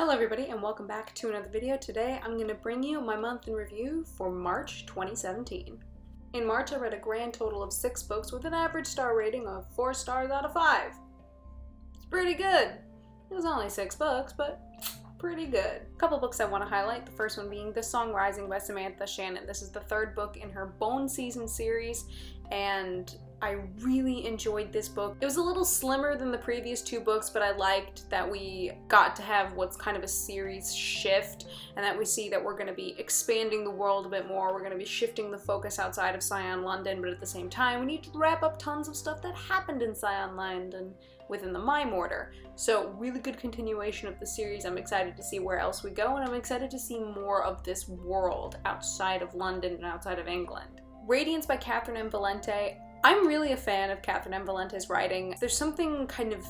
Hello everybody and welcome back to another video. Today I'm going to bring you my month in review for March 2017. In March I read a grand total of 6 books with an average star rating of 4 stars out of 5. It's pretty good. It was only 6 books, but pretty good. A couple books I want to highlight, the first one being The Song Rising by Samantha Shannon. This is the 3rd book in her Bone Season series, and I really enjoyed this book. It was a little slimmer than the previous 2 books, but I liked that we got to have what's kind of a series shift, and that we see that we're going to be expanding the world a bit more. We're going to be shifting the focus outside of Scion London, but at the same time we need to wrap up tons of stuff that happened in Scion London within the Mime Order. So really good continuation of the series. I'm excited to see where else we go, and I'm excited to see more of this world outside of London and outside of England. Radiance by CATHERYNNE Valente. I'm really a fan of CATHERYNNE Valente's writing. There's something kind of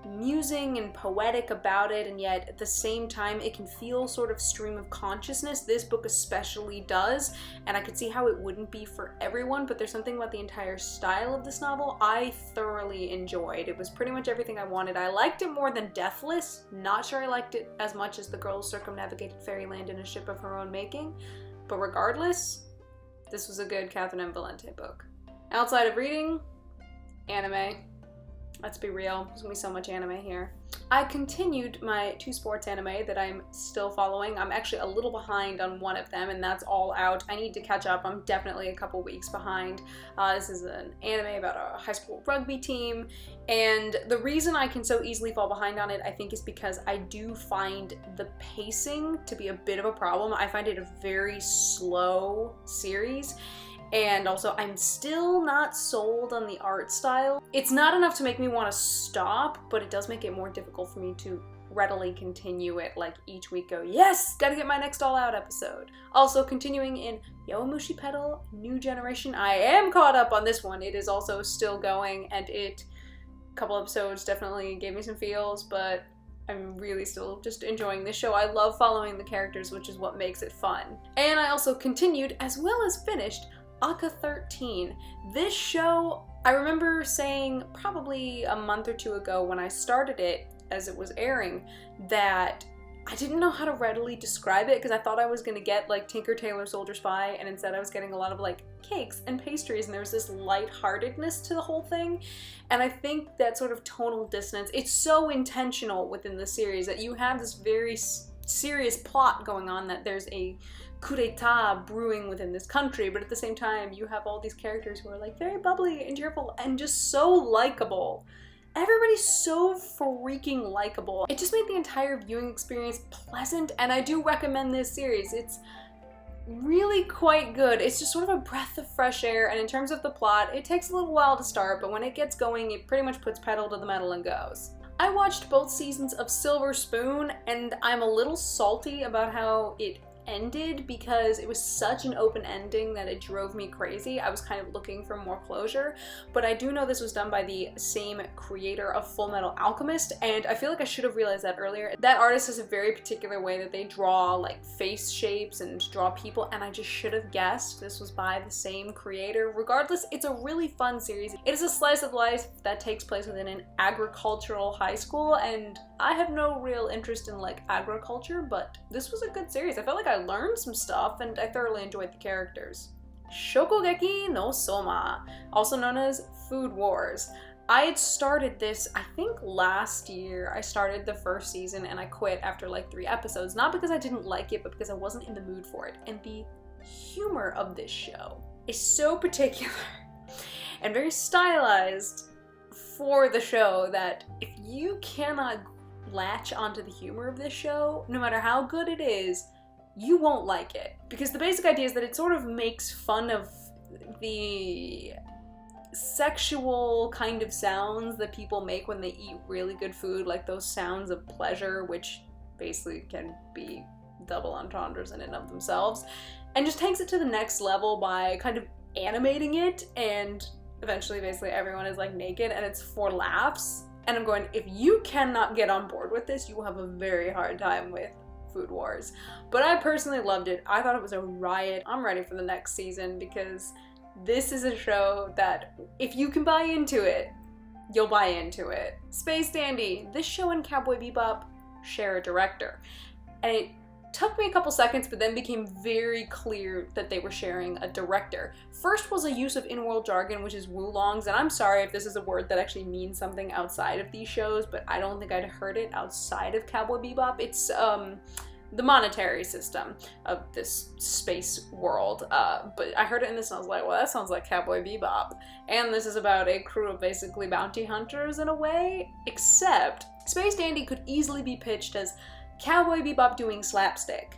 musing and poetic about it, and yet at the same time it can feel sort of stream of consciousness. This book especially does, and I could see how it wouldn't be for everyone, but there's something about the entire style of this novel I thoroughly enjoyed. It was pretty much everything I wanted. I liked it more than Deathless. Not sure I liked it as much as The Girl Who Circumnavigated Fairyland in a Ship of Her Own Making, but regardless, this was a good CATHERYNNE Valente book. Outside of reading, anime. Let's be real, there's gonna be so much anime here. I continued my 2 sports anime that I'm still following. I'm actually a little behind on one of them, and that's All Out. I need to catch up. I'm definitely a couple weeks behind. This is an anime about a high school rugby team, and the reason I can so easily fall behind on it, I think, is because I do find the pacing to be a bit of a problem. I find it a very slow series. And also, I'm still not sold on the art style. It's not enough to make me want to stop, but it does make it more difficult for me to readily continue it, like each week go, yes, gotta get my next All Out episode. Also, continuing in Yowamushi Pedal, New Generation, I am caught up on this one. It is also still going, and a couple episodes definitely gave me some feels, but I'm really still just enjoying this show. I love following the characters, which is what makes it fun. And I also continued, as well as finished, Aka 13. This show, I remember saying probably a month or 2 ago when I started it, as it was airing, that I didn't know how to readily describe it because I thought I was going to get like Tinker Tailor Soldier Spy, and instead I was getting a lot of like cakes and pastries, and there was this lightheartedness to the whole thing. And I think that sort of tonal dissonance, it's so intentional within the series that you have this very serious plot going on, that there's a coup d'etat brewing within this country, but at the same time you have all these characters who are like very bubbly and cheerful and just so likable. Everybody's so freaking likable. It just made the entire viewing experience pleasant, and I do recommend this series. It's really quite good. It's just sort of a breath of fresh air, and in terms of the plot, it takes a little while to start, but when it gets going, it pretty much puts pedal to the metal and goes. I watched both seasons of Silver Spoon, and I'm a little salty about how it ended because it was such an open ending that it drove me crazy. I was kind of looking for more closure, but I do know this was done by the same creator of Full Metal Alchemist, and I feel like I should have realized that earlier. That artist has a very particular way that they draw like face shapes and draw people, and I just should have guessed this was by the same creator. Regardless, it's a really fun series. It is a slice of life that takes place within an agricultural high school, and I have no real interest in like agriculture, but this was a good series. I felt like I learned some stuff, and I thoroughly enjoyed the characters. Shokugeki no Soma, also known as Food Wars. I had started this, I think last year. I started the 1st season and I quit after like 3 episodes, not because I didn't like it, but because I wasn't in the mood for it. And the humor of this show is so particular and very stylized for the show that if you cannot latch onto the humor of this show, no matter how good it is, you won't like it. Because the basic idea is that it sort of makes fun of the sexual kind of sounds that people make when they eat really good food, like those sounds of pleasure, which basically can be double entendres in and of themselves, and just takes it to the next level by kind of animating it, and eventually basically everyone is like naked and it's for laughs. And I'm going, if you cannot get on board with this, you will have a very hard time with Food Wars. But I personally loved it. I thought it was a riot. I'm ready for the next season because this is a show that if you can buy into it, you'll buy into it. Space Dandy. This show and Cowboy Bebop share a director. And it took me a couple seconds, but then became very clear that they were sharing a director. First was a use of in-world jargon, which is wulongs, and I'm sorry if this is a word that actually means something outside of these shows, but I don't think I'd heard it outside of Cowboy Bebop. It's the monetary system of this space world, but I heard it in this and I was like, well, that sounds like Cowboy Bebop. And this is about a crew of basically bounty hunters in a way, except Space Dandy could easily be pitched as Cowboy Bebop doing slapstick.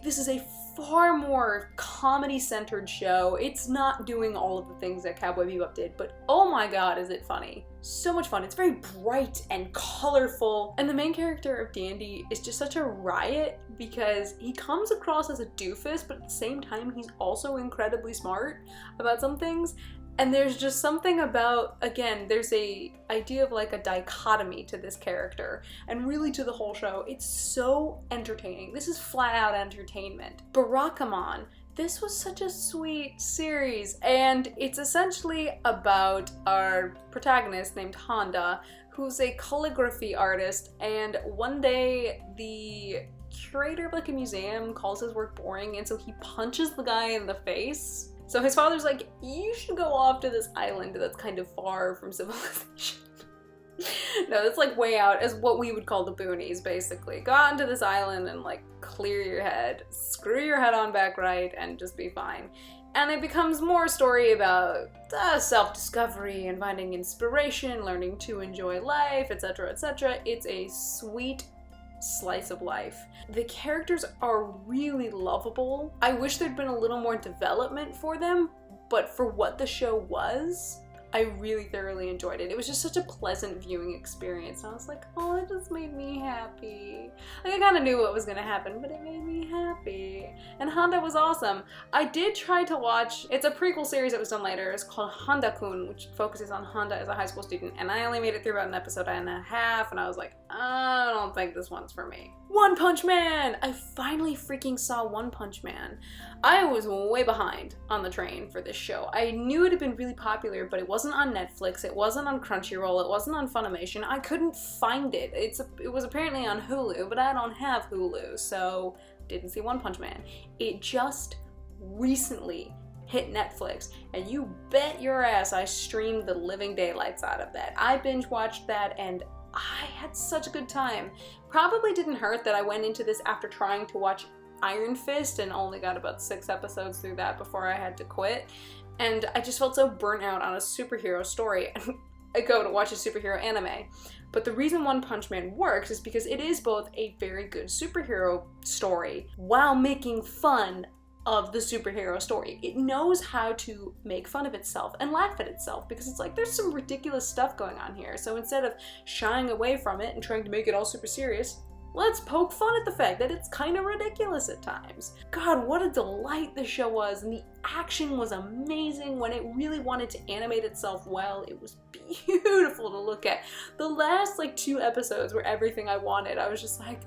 This is a far more comedy-centered show. It's not doing all of the things that Cowboy Bebop did, but oh my god, is it funny. So much fun. It's very bright and colorful, and the main character of Dandy is just such a riot because he comes across as a doofus, but at the same time he's also incredibly smart about some things. And there's just something about, again, there's a idea of like a dichotomy to this character, and really to the whole show. It's so entertaining. This is flat out entertainment. Barakamon, this was such a sweet series, and it's essentially about our protagonist named Honda, who's a calligraphy artist, and one day the curator of like a museum calls his work boring, and so he punches the guy in the face. So his father's like, you should go off to this island that's kind of far from civilization. No, that's like way out, as what we would call the boonies, basically. Go out into this island and like clear your head, screw your head on back right, and just be fine. And it becomes more a story about self-discovery and finding inspiration, learning to enjoy life, etc., etc. It's a sweet slice of life. The characters are really lovable. I wish there'd been a little more development for them, but for what the show was, I really thoroughly enjoyed it. It was just such a pleasant viewing experience. I was like, oh, it just made me happy. Like, I kind of knew what was going to happen, but it made me happy. And Honda was awesome. I did try to watch, it's a prequel series that was done later. It's called Honda-kun, which focuses on Honda as a high school student. And I only made it through about an episode and a half, and I was like, I don't think this one's for me. One Punch Man! I finally freaking saw One Punch Man. I was way behind on the train for this show. I knew it had been really popular, but it wasn't on Netflix, it wasn't on Crunchyroll, it wasn't on Funimation. I couldn't find it. It was apparently on Hulu, but I don't have Hulu, so didn't see One Punch Man. It just recently hit Netflix, and you bet your ass I streamed the living daylights out of that. I binge watched that, and I had such a good time. Probably didn't hurt that I went into this after trying to watch Iron Fist and only got about 6 episodes through that before I had to quit. And I just felt so burnt out on a superhero story. I go to watch a superhero anime. But the reason One Punch Man works is because it is both a very good superhero story while making fun of the superhero story. It knows how to make fun of itself and laugh at itself, because it's like, there's some ridiculous stuff going on here. So instead of shying away from it and trying to make it all super serious, let's poke fun at the fact that it's kind of ridiculous at times. God, what a delight this show was, and the action was amazing. When it really wanted to animate itself well, it was beautiful to look at. The last like 2 episodes were everything I wanted. I was just like,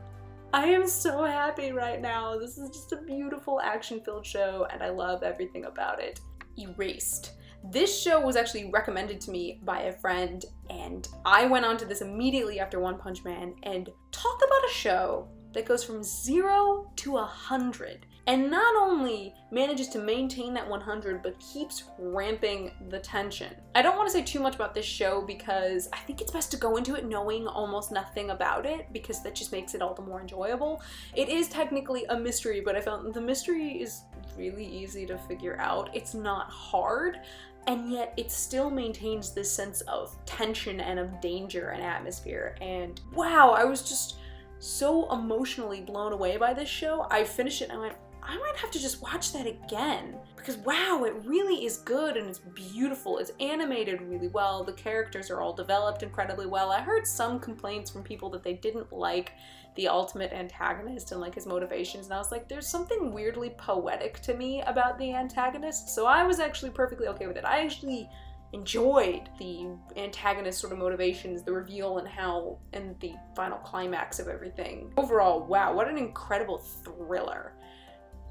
I am so happy right now. This is just a beautiful action-filled show, and I love everything about it. Erased. This show was actually recommended to me by a friend, and I went on to this immediately after One Punch Man, and talk about a show that goes from 0 to 100, and not only manages to maintain that 100, but keeps ramping the tension. I don't want to say too much about this show because I think it's best to go into it knowing almost nothing about it, because that just makes it all the more enjoyable. It is technically a mystery, but I found the mystery is really easy to figure out. It's not hard, and yet it still maintains this sense of tension and of danger and atmosphere. And wow, I was just so emotionally blown away by this show. I finished it and I went, I might have to just watch that again, because wow, it really is good and it's beautiful. It's animated really well. The characters are all developed incredibly well. I heard some complaints from people that they didn't like the ultimate antagonist and like his motivations, and I was like, there's something weirdly poetic to me about the antagonist, so I was actually perfectly okay with it. I actually enjoyed the antagonist sort of motivations, the reveal, and the final climax of everything. Overall, wow, what an incredible thriller.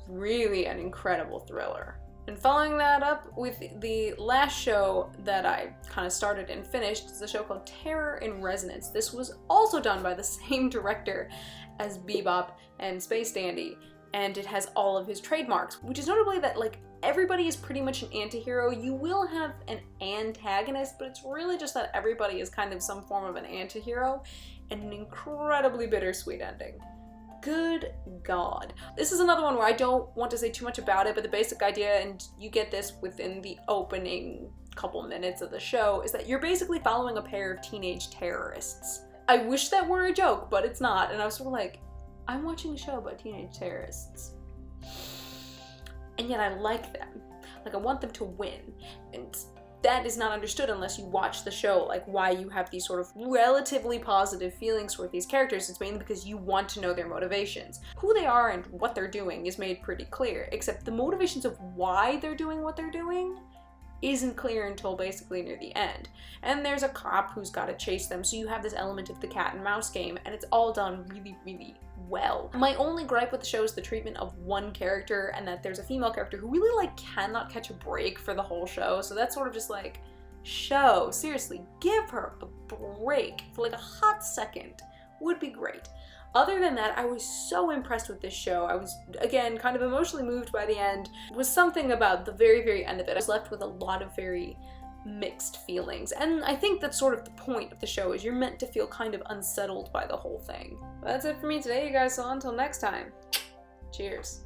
Really an incredible thriller. And following that up with the last show that I kind of started and finished is a show called Terror in Resonance. This was also done by the same director as Bebop and Space Dandy, and it has all of his trademarks, which is notably that, like, everybody is pretty much an anti-hero. You will have an antagonist, but it's really just that everybody is kind of some form of an anti-hero, and an incredibly bittersweet ending. Good God. This is another one where I don't want to say too much about it, but the basic idea, and you get this within the opening couple minutes of the show, is that you're basically following a pair of teenage terrorists. I wish that were a joke, but it's not, and I was sort of like, I'm watching a show about teenage terrorists. And yet I like them. Like, I want them to win. And that is not understood unless you watch the show, like why you have these sort of relatively positive feelings toward these characters. It's mainly because you want to know their motivations. Who they are and what they're doing is made pretty clear, except the motivations of why they're doing what they're doing isn't clear until basically near the end. And there's a cop who's got to chase them, so you have this element of the cat and mouse game, and it's all done really, really well. My only gripe with the show is the treatment of one character, and that there's a female character who really, like, cannot catch a break for the whole show, so that's sort of just like, show, seriously, give her a break for like a hot second would be great. Other than that, I was so impressed with this show. I was, again, kind of emotionally moved by the end. It was something about the very, very end of it. I was left with a lot of very mixed feelings. And I think that's sort of the point of the show, is you're meant to feel kind of unsettled by the whole thing. But that's it for me today, you guys, so until next time, cheers.